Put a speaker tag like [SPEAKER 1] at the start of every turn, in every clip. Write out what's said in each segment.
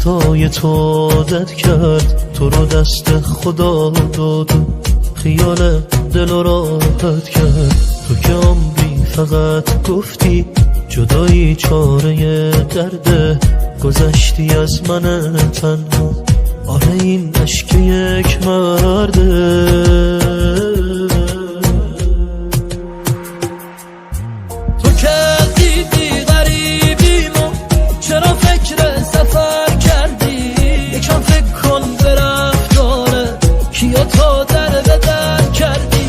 [SPEAKER 1] دستای تو دد کرد، تو رو دست خدا داد، خیال دل رو راحت کرد. تو که عمری فقط گفتی جدایی چاره درده، گذشتی از من تنها، آره این عشق یک مرده.
[SPEAKER 2] تو که دیدی غریبیمو، چرا فکر سفر کردی؟ یکم فکر کن به رفتاره، کیا تو در به در کردی؟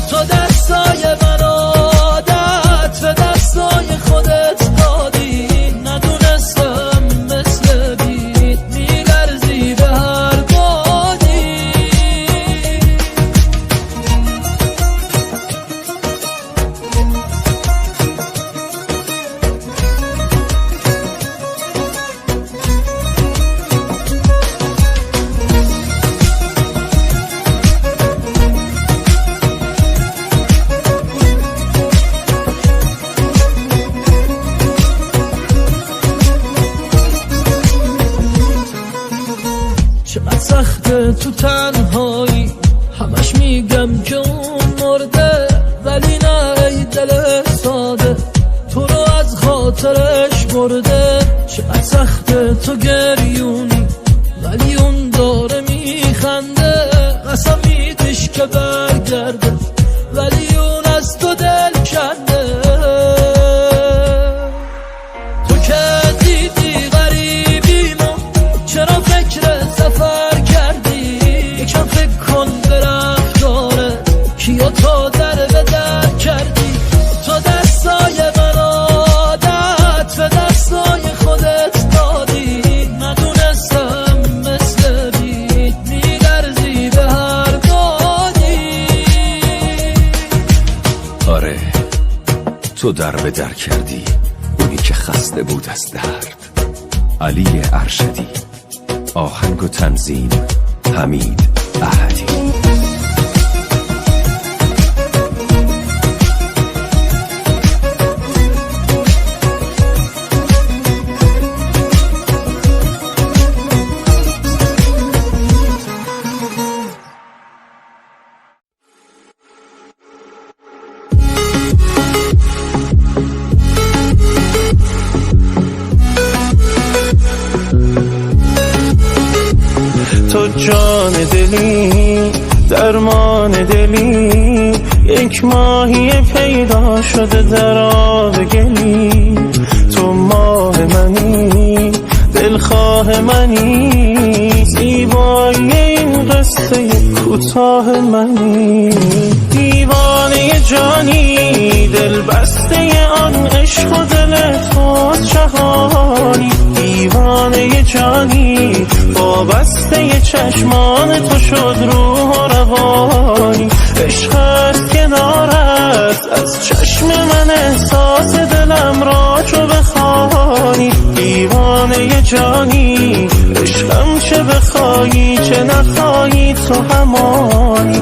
[SPEAKER 2] تو دستای من عادت به دستای خودت دادی، ندونستم مثل بید میلرزی به هر بادی. چقدر سخته تو تنهایی، همش میگم که اون مرده، ولی نه ای دل ساده، تو رو از خاطرش برده. چقدر سخته تو گریونی، ولی اون داره میخنده، قسم میدیش که برگرده، ولی اون از تو دل کنده. تو که دیدی غریبیمو، چرا فکر سفر کردی؟ یکم فکر کن به رفتاره، کیا تو در به در کردی؟ تو دستای من عادت به دستای خودت دادی، ندونستم مثل بید میلرزی به هر بادی.
[SPEAKER 3] آره تو در به در کردی، اونی که خسته بود از درد. علی ارشدی، آهنگ و تنظیم حمید احدی.
[SPEAKER 1] تو جان دلی، درمان دلی، یک ماهی پیدا شده در آب گلی. تو ماه منی، دلخواه منی، زیبایی این قصه کوتاه منی. دیوانه جانی، دل بسته آن عشق و دل تو جهانی. دیوانه جانی، وابسته چشمان تو شد روح و روانی. عشقت کنارت، از چشم من احساس دلم را چو بخوانی. دیوانه جانی، عشقم چه بخوایی چه نخوایی تو همانی.